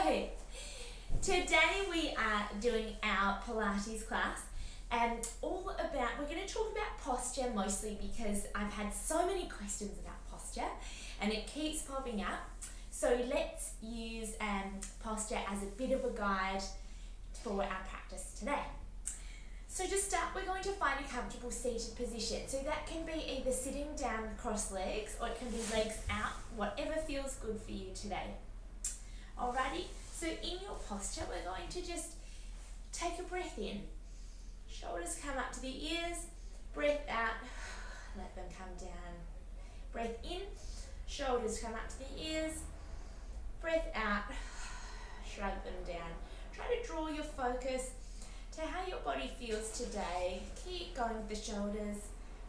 So, today we are doing our Pilates class and we're going to talk about posture mostly because I've had so many questions about posture and it keeps popping up. So let's use posture as a bit of a guide for our practice today. So to start, we're going to find a comfortable seated position. So that can be either sitting down cross legs or it can be legs out, whatever feels good for you today. Alrighty, so in your posture, we're going to just take a breath in. Shoulders come up to the ears, breath out, let them come down. Breath in, shoulders come up to the ears, breath out, shrug them down. Try to draw your focus to how your body feels today. Keep going with the shoulders.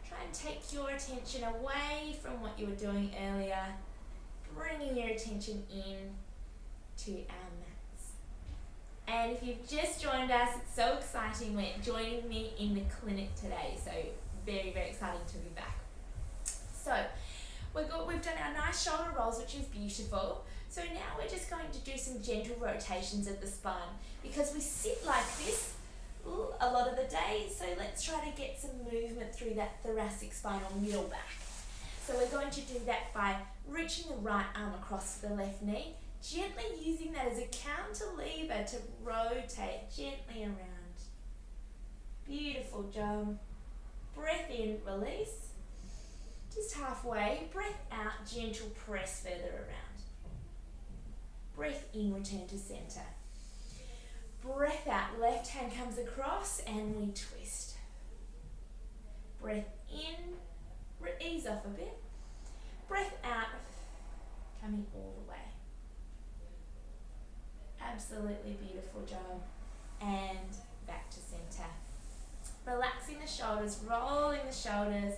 Try and take your attention away from what you were doing earlier, bringing your attention in to our mats. And if you've just joined us, it's so exciting. We're joining me in the clinic today, so very, very exciting to be back. So we've done our nice shoulder rolls, which is beautiful. So now we're just going to do some gentle rotations of the spine because we sit like this a lot of the day. So let's try to get some movement through that thoracic spine or middle back. So we're going to do that by reaching the right arm across to the left knee, gently using that as a cantilever to rotate gently around. Beautiful job. Breath in, release. Just halfway. Breath out, gentle press further around. Breath in, return to center. Breath out, left hand comes across and we twist. Breath in, ease off a bit. Breath out, coming all the way. Absolutely beautiful job. And back to center. Relaxing the shoulders, rolling the shoulders,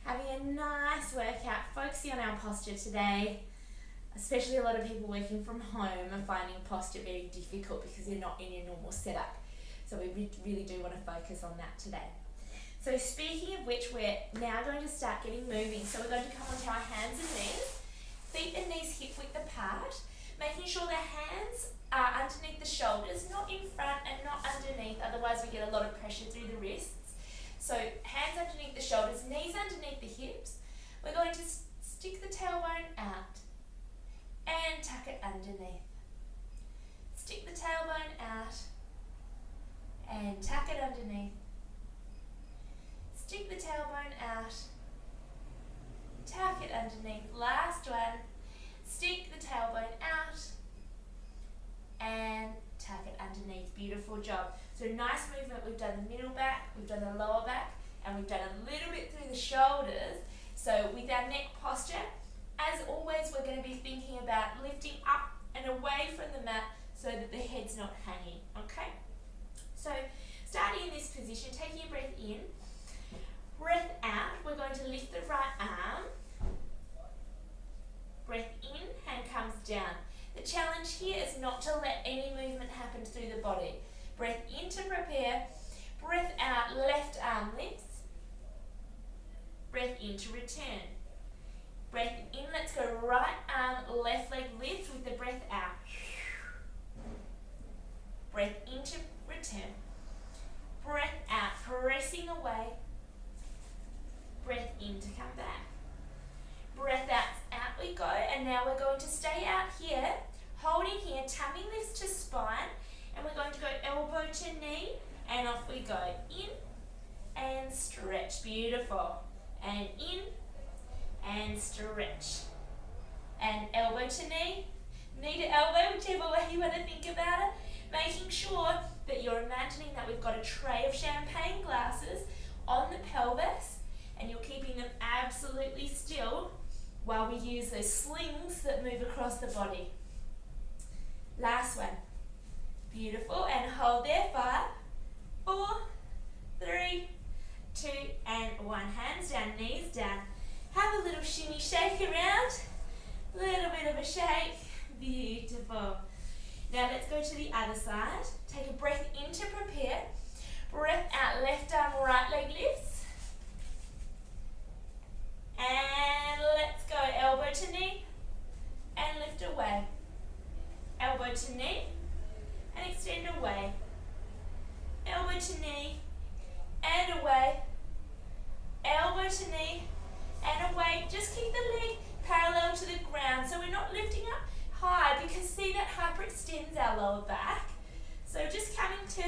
having a nice workout, focusing on our posture today. Especially a lot of people working from home are finding posture very difficult because you're not in your normal setup. So we really do want to focus on that today. So speaking of which, we're now going to start getting moving. So we're going to come onto our hands and knees, feet and knees hip width apart, making sure the hands are underneath the shoulders, not in front and not underneath, otherwise we get a lot of pressure through the wrists. So hands underneath the shoulders, knees underneath the hips. We're going to stick the tailbone out and tuck it underneath. Stick the tailbone out and tuck it underneath. Stick the tailbone out, tuck it underneath. Last one. Stick the tailbone out and tuck it underneath. Beautiful job. So nice movement. We've done the middle back, we've done the lower back, and we've done a little bit through the shoulders. So with our neck posture, as always, we're going to be thinking about lifting up and away from the mat so that the head's not hanging, okay? So starting in this position, taking a breath in, breath out, we're going to lift the right arm. Breath in, hand comes down. The challenge here is not to let any movement happen through the body. Breath in to prepare, breath out, left arm lifts, breath in to return. Breath in, let's go right arm, left leg lifts with the breath out. Breath in to return. Breath out, pressing away. Breath in to come back. Breath out we go, and now we're going to stay out here, holding here, tummy lifts to spine, and we're going to go elbow to knee, and off we go. In and stretch, beautiful. And in and stretch. And elbow to knee to elbow, whichever way you want to think about it. Making sure that you're imagining that we've got a tray of champagne glasses on the pelvis and you're keeping them absolutely still while we use those slings that move across the body. Last one. Beautiful. And hold there. 5, 4, 3, 2, and 1. Hands down, knees down. Have a little shimmy, shake around. Little bit of a shake. Beautiful. Now let's go to the other side. Take a breath in to prepare. Breath out, left arm, right leg lifts. And let's go elbow to knee and lift away. Elbow elbow to knee, and extend away. Elbow to knee, and away. Elbow to knee, and away. Just keep the leg parallel to the ground, so we're not lifting up high, because see that hyperextends our lower back. So just coming to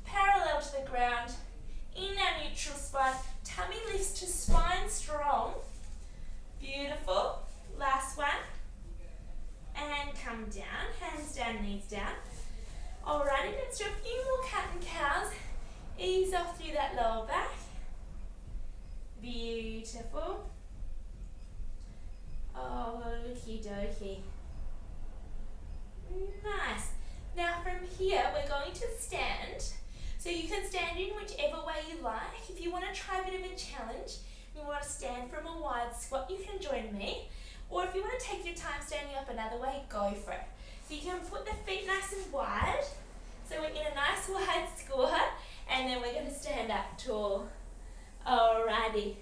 parallel to the ground, in our neutral spine. Tummy lifts to spine strong. Beautiful. Last one. And come down, hands down, knees down. Alrighty, let's do a few more cat and cows. Ease off through that lower back. Beautiful. Okie dokie. Nice. Now from here, we're going to stand. So you can stand in whichever way you like. If you want to try a bit of a challenge, you want to stand from a wide squat, you can join me. Or if you want to take your time standing up another way, go for it. So you can put the feet nice and wide. So we're in a nice wide squat, and then we're going to stand up tall. Alrighty.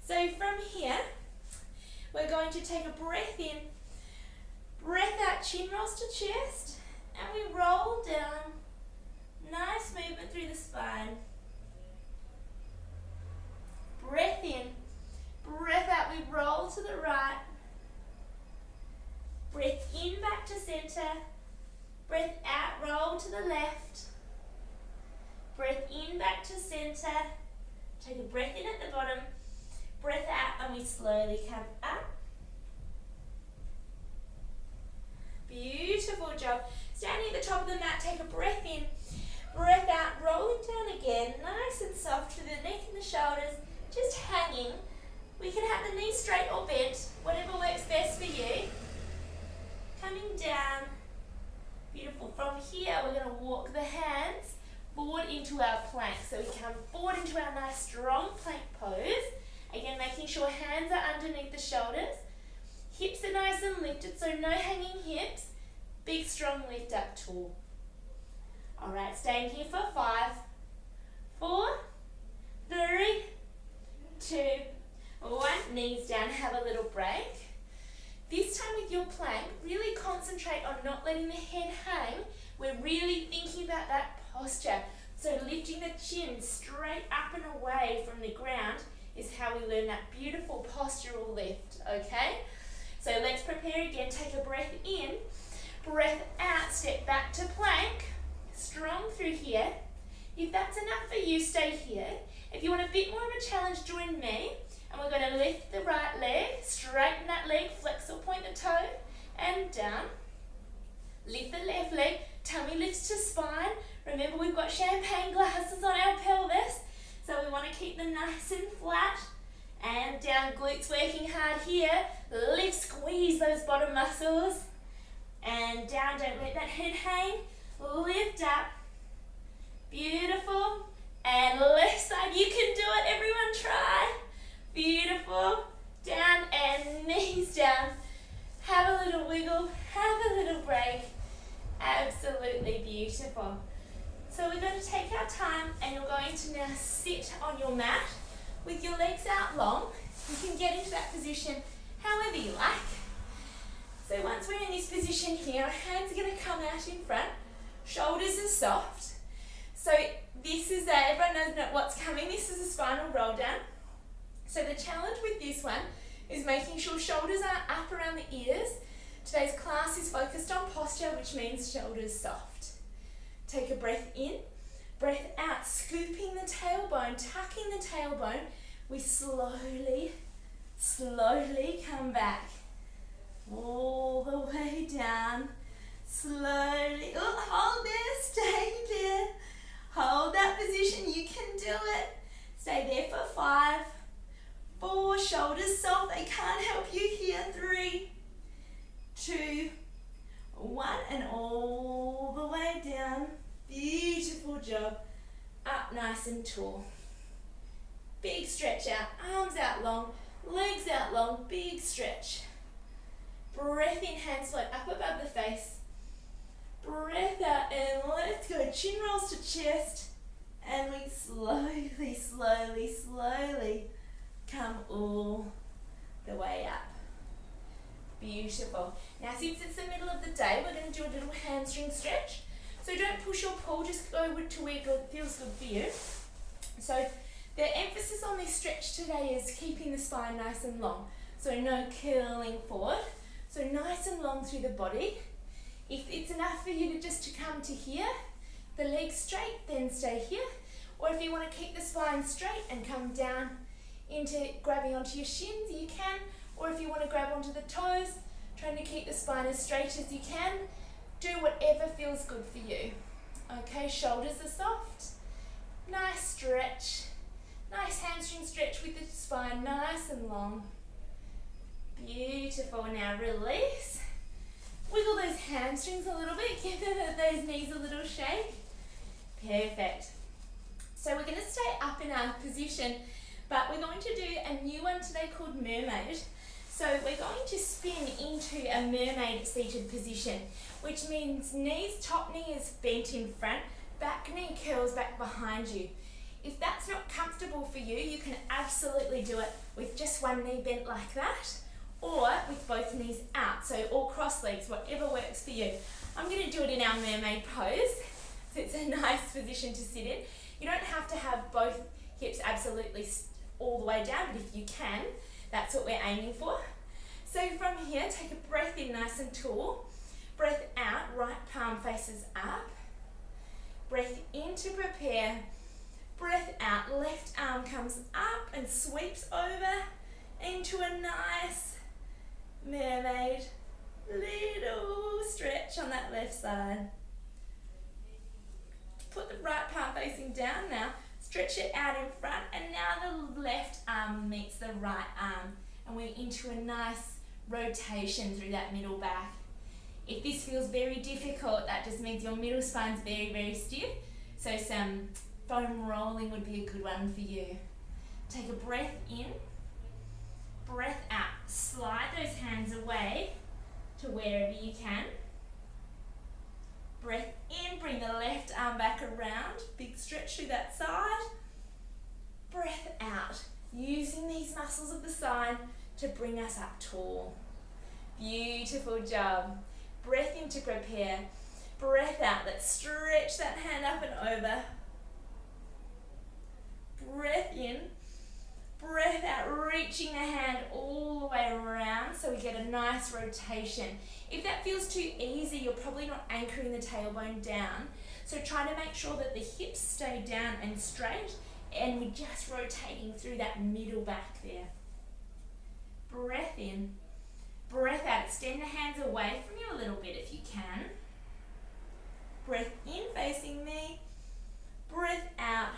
So from here, we're going to take a breath in, breath out, chin rolls to chest, and we roll down. Nice movement through the spine. Breath in, breath out, we roll to the right. Breath in back to center. Breath out, roll to the left. Breath in back to center. Take a breath in at the bottom. Breath out, and we slowly come up. Beautiful job. Standing at the top of the mat, take a breath in. Breath out, rolling down again, nice and soft to the neck and the shoulders, just hanging. We can have the knees straight or bent, whatever works best for you. Coming down. Beautiful. From here, we're going to walk the hands forward into our plank. So we come forward into our nice strong plank pose. Again, making sure hands are underneath the shoulders. Hips are nice and lifted, so no hanging hips. Big strong lift up tall. Alright, staying here for 5, 4, 3, 2, 1. Knees down, have a little break. This time with your plank, really concentrate on not letting the head hang. We're really thinking about that posture. So lifting the chin straight up and away from the ground is how we learn that beautiful postural lift, okay? So let's prepare again. Take a breath in, breath out, step back to plank. Strong through here. If that's enough for you, stay here. If you want a bit more of a challenge, join me. And we're going to lift the right leg, straighten that leg, flex or point the toe, and down. Lift the left leg, tummy lifts to spine. Remember, we've got champagne glasses on our pelvis, so we want to keep them nice and flat. And down, glutes working hard here. Lift, squeeze those bottom muscles. And down, don't let that head hang. Lift up. Beautiful. And left side, you can do it. Everyone try. Beautiful. Down and knees down. Have a little wiggle. Have a little break. Absolutely beautiful. So we're going to take our time, and you're going to now sit on your mat with your legs out long. You can get into that position however you like. So once we're in this position here, our hands are going to come out in front. Shoulders are soft. So this is everyone knows what's coming. This is a spinal roll down. So the challenge with this one is making sure shoulders are up around the ears. Today's class is focused on posture, which means shoulders soft. Take a breath in, breath out, scooping the tailbone, tucking the tailbone. We slowly come back. All the way down. Slowly. Oh, hold there, stay there. Hold that position, you can do it. Stay there for 5, 4, shoulders soft, they can't help you here. 3, 2, 1, and all the way down. Beautiful job. Up nice and tall. Big stretch out, arms out long, legs out long, big stretch. Breath in, hands float up above the face. Breath out, and let's go. Chin rolls to chest, and we slowly come all the way up. Beautiful. Now since it's the middle of the day, we're going to do a little hamstring stretch. So don't push or pull, just go to where it feels good for you. So the emphasis on this stretch today is keeping the spine nice and long. So no curling forward. So nice and long through the body. If it's enough for you to come to here, the legs straight, then stay here. Or if you want to keep the spine straight and come down into grabbing onto your shins, you can. Or if you want to grab onto the toes, trying to keep the spine as straight as you can, do whatever feels good for you. Okay, shoulders are soft. Nice stretch. Nice hamstring stretch with the spine nice and long. Beautiful. Now release. Wiggle those hamstrings a little bit. Give those knees a little shake. Perfect. So we're going to stay up in our position, but we're going to do a new one today called mermaid. So we're going to spin into a mermaid seated position, which means top knee is bent in front, back knee curls back behind you. If that's not comfortable for you, you can absolutely do it with just one knee bent like that, or with both knees out, so all cross legs, whatever works for you. I'm going to do it in our mermaid pose, so it's a nice position to sit in. You don't have to have both hips absolutely all the way down, but if you can, that's what we're aiming for. So from here, take a breath in nice and tall. Breath out, right palm faces up. Breath in to prepare. Breath out, left arm comes up and sweeps over into a nice mermaid. Little stretch on that left side. Put the right palm facing down now. Stretch it out in front, and now the left arm meets the right arm, and we're into a nice rotation through that middle back. If this feels very difficult, that just means your middle spine's very, very stiff, so some foam rolling would be a good one for you. Take a breath in, breath out. Slide those hands away to wherever you can. Breath in, bring the left arm back around, big stretch through that side. Breath out, using these muscles of the side to bring us up tall. Beautiful job. Breath in to prepare. Breath out, let's stretch that hand up and over. Breath in, breath out, reaching the hand all the way around so we get a nice rotation. If that feels too easy, you're probably not anchoring the tailbone down. So try to make sure that the hips stay down and straight, and we're just rotating through that middle back there. Breath in, breath out. Extend the hands away from you a little bit if you can. Breath in, facing me. Breath out,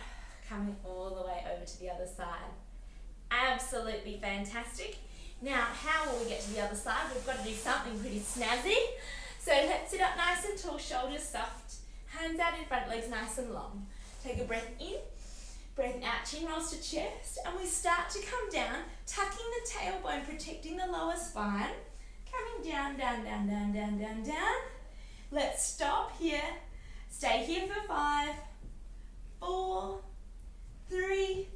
coming all the way over to the other side. Absolutely fantastic. Now, how will we get to the other side? We've got to do something pretty snazzy. So let's sit up nice and tall, shoulders soft, hands out in front, legs nice and long. Take a breath in, breath out, chin rolls to chest, and we start to come down, tucking the tailbone, protecting the lower spine, coming down, down, down, down, down, down, down. Let's stop here. Stay here for 5, 4, 3,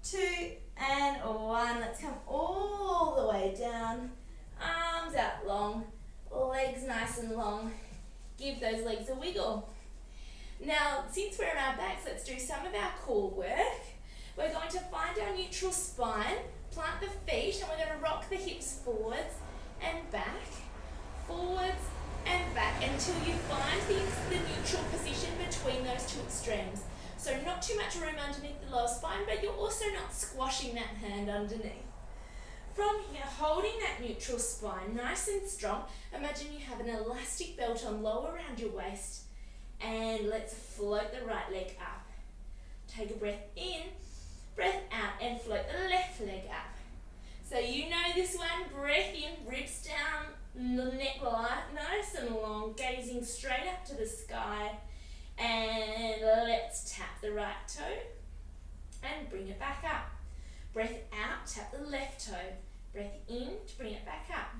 2, and 1. Let's come all the way down. Arms out long, legs nice and long. Give those legs a wiggle. Now, since we're on our backs, let's do some of our core work. We're going to find our neutral spine, plant the feet, and we're going to rock the hips forwards and back, forwards and back, until you find the neutral position between those two extremes. So not too much room underneath the lower spine, but you're also not squashing that hand underneath. From here, holding that neutral spine nice and strong, imagine you have an elastic belt on low around your waist, and let's float the right leg up. Take a breath in, breath out, and float the left leg up. So you know this one, breath in, ribs down, neck light, nice and long, gazing straight up to the sky. And let's tap the right toe and bring it back up. Breath out, tap the left toe. Breath in to bring it back up.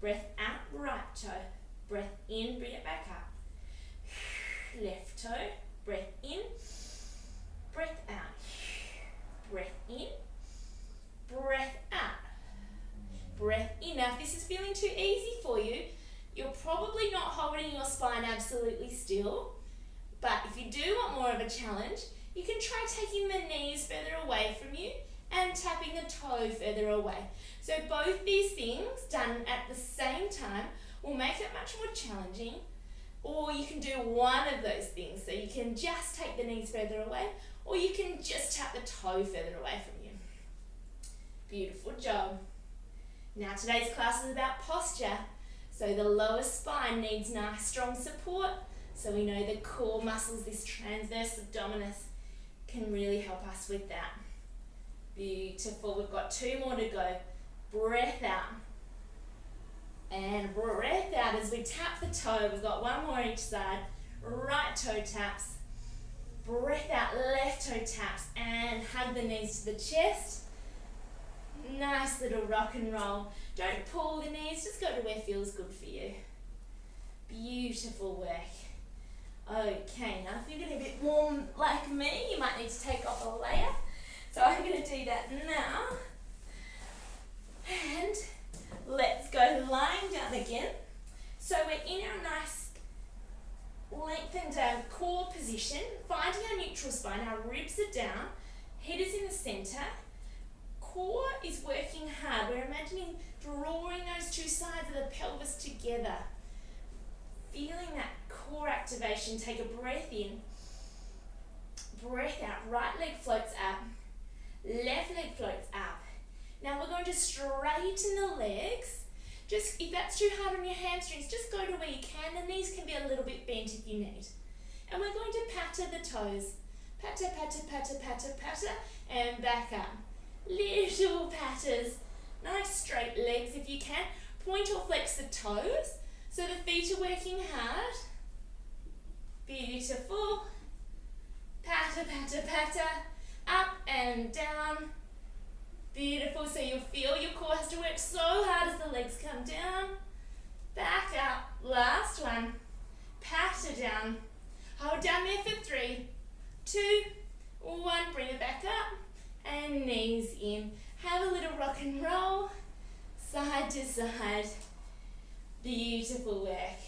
Breath out, right toe. Breath in, bring it back up. Left toe, breath in, breath out. Breath in, breath out. Breath in. Now if this is feeling too absolutely still. But if you do want more of a challenge, you can try taking the knees further away from you and tapping the toe further away. So both these things done at the same time will make it much more challenging. Or you can do one of those things. So you can just take the knees further away, or you can just tap the toe further away from you. Beautiful job. Now today's class is about posture. So the lower spine needs nice strong support. So we know the core muscles, this transverse abdominis, can really help us with that. Beautiful. We've got 2 more to go. Breath out. And breath out as we tap the toe. We've got 1 more each side. Right toe taps. Breath out, left toe taps. And hug the knees to the chest. Nice little rock and roll. Don't pull the knees, just go to where feels good for you. Beautiful work. Okay, now if you're getting a bit warm like me, you might need to take off a layer. So I'm going to do that now. And let's go lying down again. So we're in our nice lengthened core position, finding our neutral spine. Our ribs are down, head is in the center. Core is working hard. We're imagining drawing those 2 sides of the pelvis together. Feeling that core activation. Take a breath in, breath out. Right leg floats up, left leg floats up. Now we're going to straighten the legs. Just if that's too hard on your hamstrings, just go to where you can. The knees can be a little bit bent if you need. And we're going to patter the toes. Patter, patter, patter, patter, patter, and back up. Little patters. Nice straight legs if you can. Point or flex the toes so the feet are working hard. Beautiful. Patter, patter, patter. Up and down. Beautiful. So you'll feel your core has to work so hard as the legs come down. Back up. Last one. Patter down. Hold down there for 3, 2, 1. Bring it back up. And knees in. Have a little rock and roll. Side to side. Beautiful work.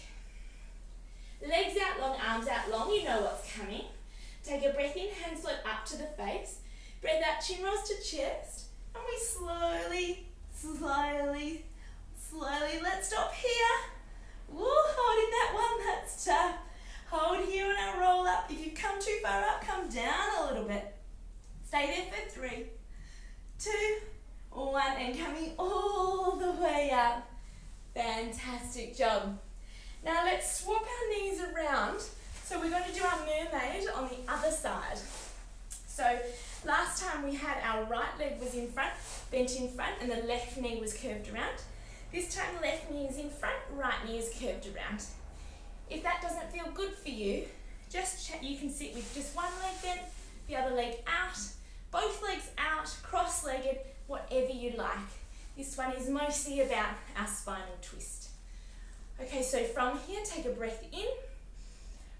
Legs out long, arms out long. You know what's coming. Take a breath in. Hands float up to the face. Breath out. Chin rolls to chest. And we slowly, let's stop here. Woo, holding that one, that's tough. Hold here on our roll up. If you come too far up, come down a little bit. Stay there for 3, 2, 1, and coming all the way up. Fantastic job. Now let's swap our knees around. So we're going to do our mermaid on the other side. So last time we had our right leg was in front, bent in front, and the left knee was curved around. This time left knee is in front, right knee is curved around. If that doesn't feel good for you, you can sit with just one leg bent, the other leg out, both legs out, cross-legged, whatever you like. This one is mostly about our spinal twist. Okay, so from here, take a breath in,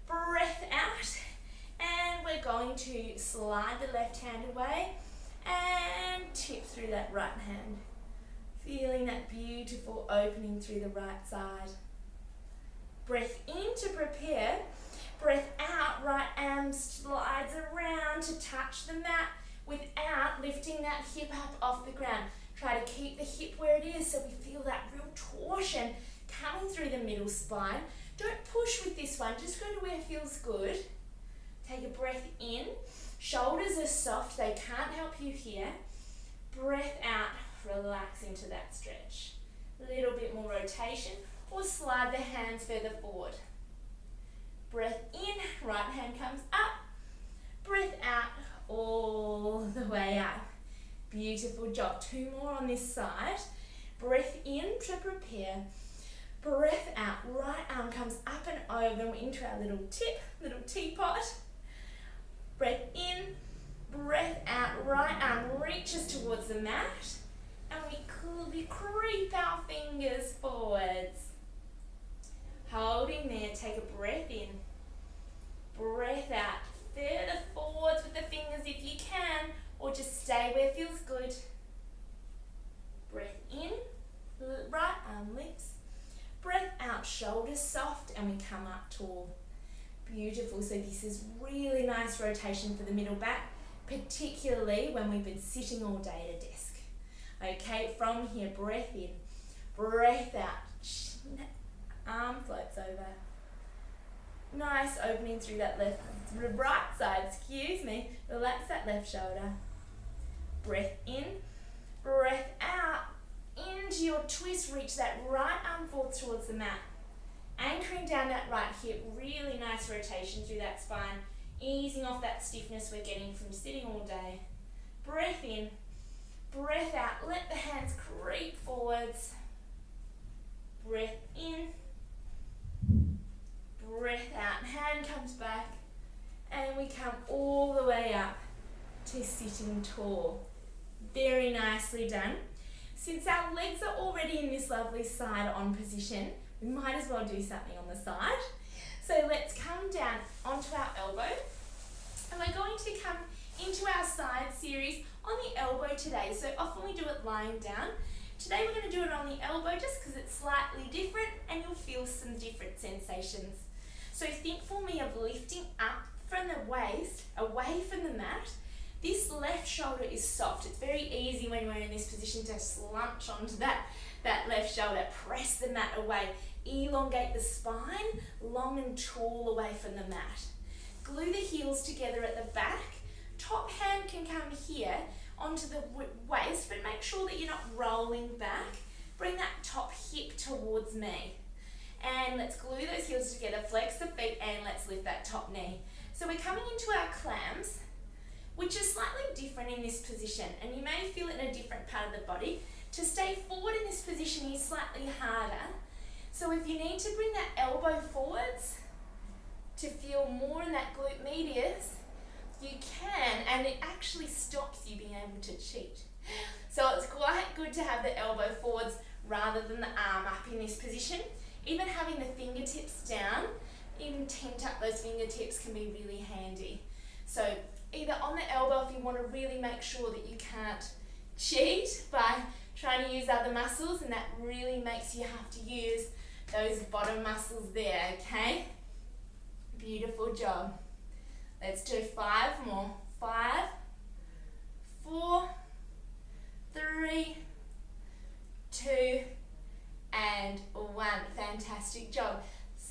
breath out, and we're going to slide the left hand away and tip through that right hand. Feeling that beautiful opening through the right side. Breath in to prepare. Breath out, right arm slides around to touch the mat without lifting that hip up off the ground. Try to keep the hip where it is so we feel that real torsion coming through the middle spine. Don't push with this one, just go to where it feels good. Take a breath in. Shoulders are soft, they can't help you here. Breath out, relax into that stretch. A little bit more rotation, or slide the hands further forward. Breath in, right hand comes up. Breath out, all the way up. Beautiful job. 2 more on this side. Breath in to prepare. Breath out, right arm comes up and over into our little tip, little teapot. Breath in, breath out, right arm reaches towards the mat, and we creep our fingers forwards. Holding there, take a breath in, breath out, further forwards with the fingers if you can, or just stay where it feels good. Breath in, right arm lifts, Breath out, shoulders soft, and we come up tall. Beautiful. So this is really nice rotation for the middle back, particularly when we've been sitting all day at a desk. Okay, from here, breath in, breath out, arm floats over. Nice opening through that right side, excuse me. Relax that left shoulder. Breath in, breath out. Into your twist, reach that right arm forward towards the mat. Anchoring down that right hip, really nice rotation through that spine. Easing off that stiffness we're getting from sitting all day. Breath in, breath out. Let the hands creep forwards. Breath in, breath out. Hand comes back. And we come all the way up to sitting tall. Very nicely done. Since our legs are already in this lovely side on position, we might as well do something on the side. So let's come down onto our elbow. And we're going to come into our side series on the elbow today. So often we do it lying down. Today we're going to do it on the elbow just because it's slightly different and you'll feel some different sensations. So think for me of lifting up from the waist, away from the mat. This left shoulder is soft. It's very easy when we're in this position to slunch onto that left shoulder. Press the mat away. Elongate the spine, long and tall away from the mat. Glue the heels together at the back. Top hand can come here onto the waist, but make sure that you're not rolling back. Bring that top hip towards me. And let's glue those heels together, flex the feet, and let's lift that top knee. So we're coming into our clams, which is slightly different in this position, and you may feel it in a different part of the body. To stay forward in this position is slightly harder. So if you need to bring that elbow forwards to feel more in that glute medius, you can, and it actually stops you being able to cheat. So it's quite good to have the elbow forwards rather than the arm up in this position. Even having the fingertips down, even tent up those fingertips can be really handy. So either on the elbow if you want to really make sure that you can't cheat by trying to use other muscles, and that really makes you have to use those bottom muscles there, okay? Beautiful job. Let's do 5 more. 5, 4, 3, 2, and 1. Fantastic job.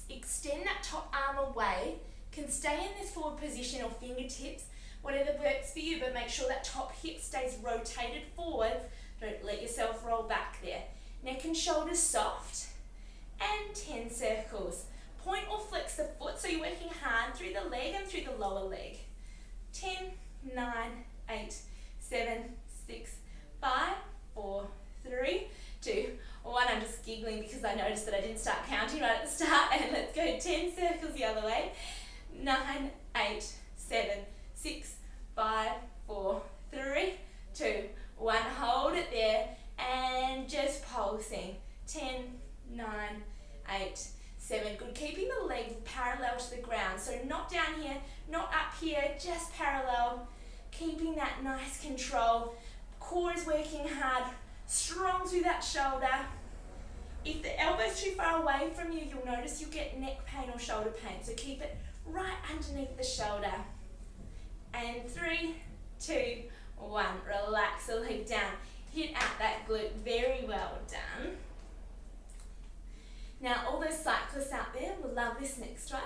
Extend that top arm away. Can stay in this forward position or fingertips, whatever works for you, but make sure that top hip stays rotated forwards. Don't let yourself roll back there. Neck and shoulders soft. And 10 circles. Point or flex the foot so you're working hard through the leg and through the lower leg. 10, 9, 8, 7, 6, 5, 4, 3, 2, 1. I'm just giggling because I noticed that I didn't start counting right at the start. And let's go 10 circles the other way. 9, 8, 7, 6, 5, 4, 3, 2, 1. Hold it there and just pulsing. 10, 9, 8, 7. Good. Keeping the leg parallel to the ground. So not down here, not up here, just parallel. Keeping that nice control. Core is working hard. Strong through that shoulder. If the elbow's too far away from you, you'll notice you'll get neck pain or shoulder pain. So keep it right underneath the shoulder. And 3, 2, 1. Relax the leg down. Hit out that glute. Very well done. Now, all those cyclists out there will love this next one.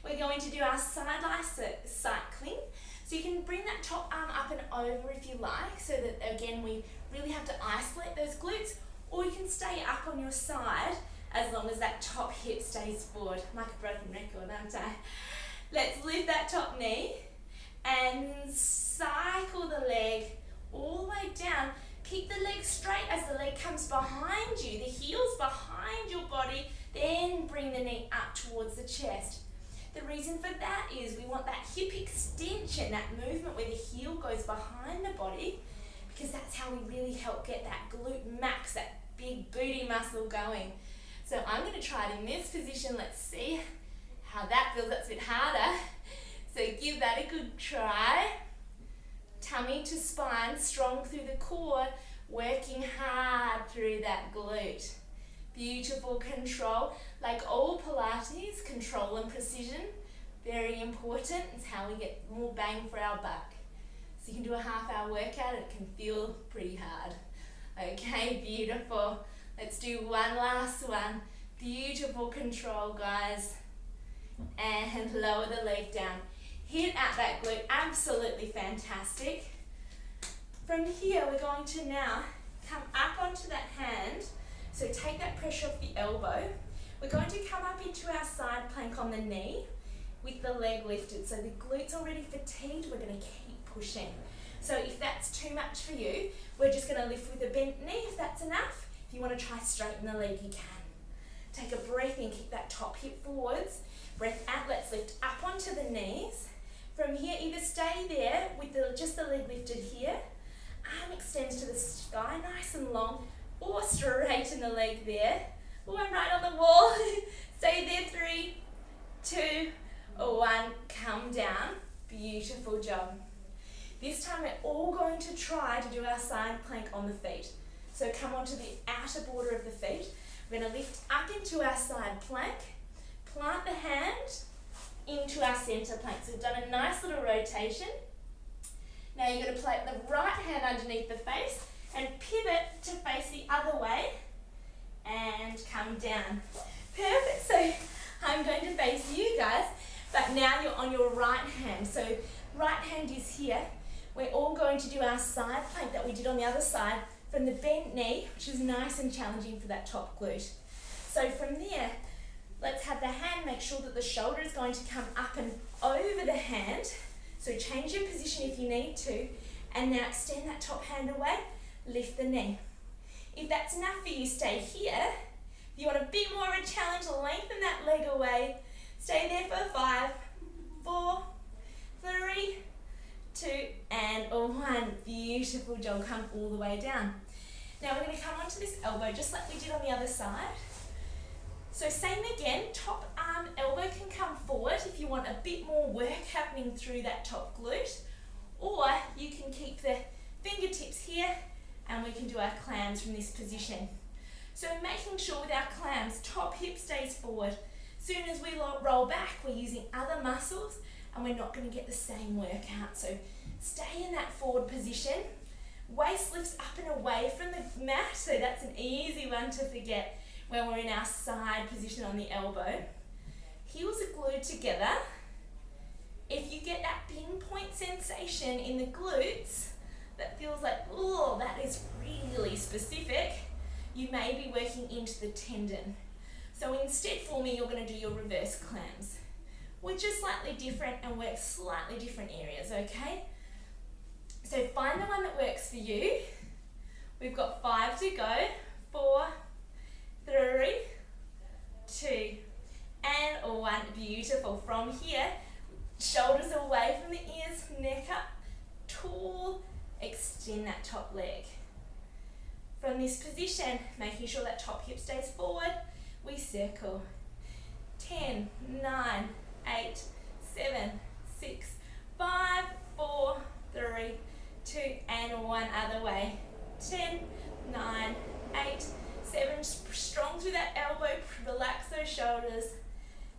We're going to do our side-eye cycling. So you can bring that top arm up and over if you like, so that again we really have to isolate those glutes, or you can stay up on your side as long as that top hip stays forward. I'm like a broken record, aren't I? Let's lift that top knee and cycle the leg all the way down. Keep the leg straight as the leg comes behind you, the heel's behind your body, then bring the knee up towards the chest. The reason for that is we want that hip extension, that movement where the heel goes behind the body, because that's how we really help get that glute max, that big booty muscle going. So I'm going to try it in this position. Let's see how that feels. That's a bit harder. So give that a good try. Tummy to spine, strong through the core, working hard through that glute. Beautiful control. Like all Pilates, control and precision, very important. It's how we get more bang for our buck. So you can do a half-hour workout, it can feel pretty hard. Okay, beautiful. Let's do one last one. Beautiful control, guys. And lower the leg down. Hit at that glute, absolutely fantastic. From here, we're going to now come up onto that hand. So take that pressure off the elbow. We're going to come up into our side plank on the knee with the leg lifted. So the glute's already fatigued, we're going to keep pushing. So if that's too much for you, we're just going to lift with a bent knee if that's enough. If you want to try straighten the leg, you can. Take a breath in, kick that top hip forwards. Breath out, let's lift up onto the knees. From here, either stay there with just the leg lifted here, arm extends to the sky, nice and long, or straighten the leg there. Oh, I'm right on the wall. Stay there, 3, 2, 1, come down. Beautiful job. This time we're all going to try to do our side plank on the feet. So come onto the outer border of the feet. We're going to lift up into our side plank, plant the hand into our center plank. So we've done a nice little rotation. Now you're going to place the right hand underneath the face and pivot to face the other way and come down. Perfect. So I'm going to face you guys, but now you're on your right hand. So right hand is here. We're all going to do our side plank that we did on the other side from the bent knee, which is nice and challenging for that top glute. So from there, let's have the hand, make sure that the shoulder is going to come up and over the hand. So change your position if you need to. And now extend that top hand away, lift the knee. If that's enough for you, stay here. If you want a bit more of a challenge, lengthen that leg away. Stay there for 5, 4, 3, 2, and 1. Beautiful job, come all the way down. Now we're going to come onto this elbow just like we did on the other side. So same again, top arm, elbow can come forward if you want a bit more work happening through that top glute, or you can keep the fingertips here and we can do our clams from this position. So making sure with our clams, top hip stays forward. Soon as we roll back, we're using other muscles and we're not going to get the same workout. So stay in that forward position. Waist lifts up and away from the mat, so that's an easy one to forget when we're in our side position on the elbow. Heels are glued together. If you get that pinpoint sensation in the glutes that feels like, oh, that is really specific, you may be working into the tendon. So instead for me, you're going to do your reverse clams, which are slightly different and work slightly different areas, okay? So find the one that works for you. We've got 5 to go. 4, 3, 2, and 1. Beautiful. From here, shoulders away from the ears, neck up, tall, extend that top leg. From this position, making sure that top hip stays forward, we circle. 10, 9, 8, 7, 6, 5, 4, 3, 2, and 1 other way. 10, 9, 8, 7, strong through that elbow, relax those shoulders,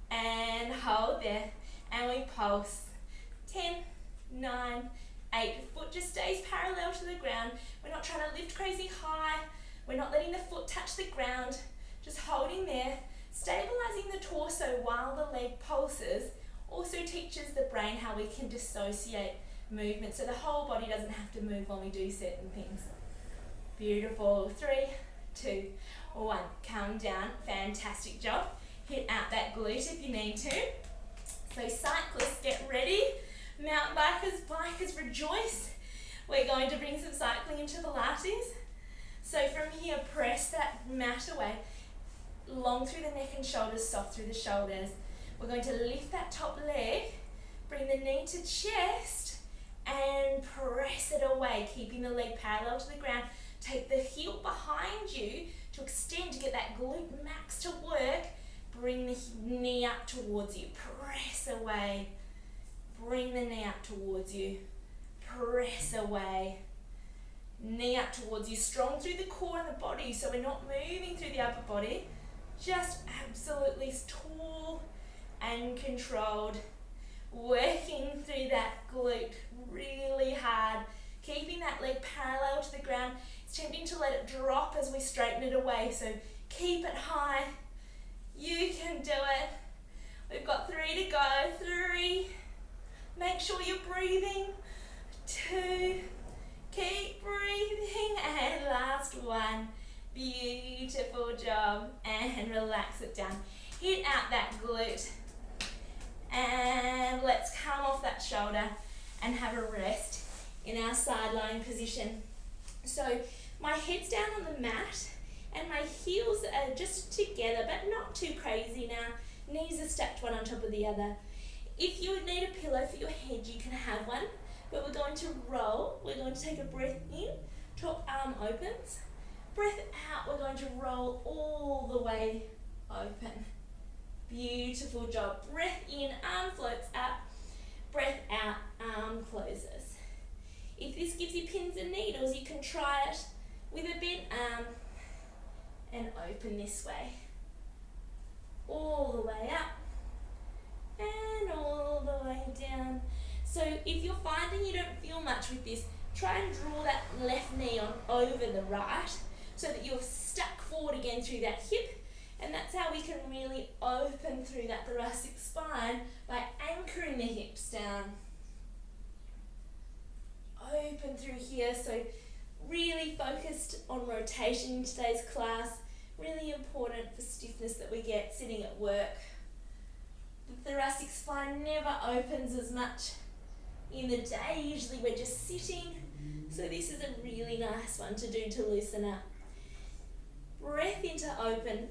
and hold there, and we pulse. 10, 9, 8, foot just stays parallel to the ground. We're not trying to lift crazy high, we're not letting the foot touch the ground, just holding there, stabilizing the torso while the leg pulses. Also teaches the brain how we can dissociate movement, so the whole body doesn't have to move when we do certain things. Beautiful. 3, 2, 1. Come down. Fantastic job. Hit out that glute if you need to. So cyclists, get ready. Mountain bikers, rejoice. We're going to bring some cycling into Pilates. So from here, press that mat away. Long through the neck and shoulders, soft through the shoulders. We're going to lift that top leg, bring the knee to chest, and press it away, keeping the leg parallel to the ground. Take the heel behind you to extend to get that glute max to work. Bring the knee up towards you. Press away. Bring the knee up towards you. Press away. knee up towards you, strong through the core and the body, so we're not moving through the upper body, just absolutely tall and controlled, working through that glute really hard, keeping that leg parallel to the ground. It's tempting to let it drop as we straighten it away, so keep it high. You can do it. We've got 3 to go. 3. Make sure you're breathing. 2. Keep breathing. And last 1. Beautiful job. And relax it down. Hit out that glute. And let's come off that shoulder and have a rest in our side lying position. So my head's down on the mat and my heels are just together, but not too crazy now. Knees are stacked one on top of the other. If you would need a pillow for your head, you can have one, but we're going to roll. We're going to take a breath in, top arm opens. Breath out, we're going to roll all the way open. Beautiful job. Breath in, arm floats up. Breath out, arm closes. If this gives you pins and needles, you can try it with a bent arm and open this way. All the way up and all the way down. So if you're finding you don't feel much with this, try and draw that left knee on over the right so that you're stuck forward again through that hip. And that's how we can really open through that thoracic spine by anchoring the hips down. Open through here, so really focused on rotation in today's class. Really important for stiffness that we get sitting at work. The thoracic spine never opens as much in the day. Usually we're just sitting. So this is a really nice one to do to loosen up. Breath into open.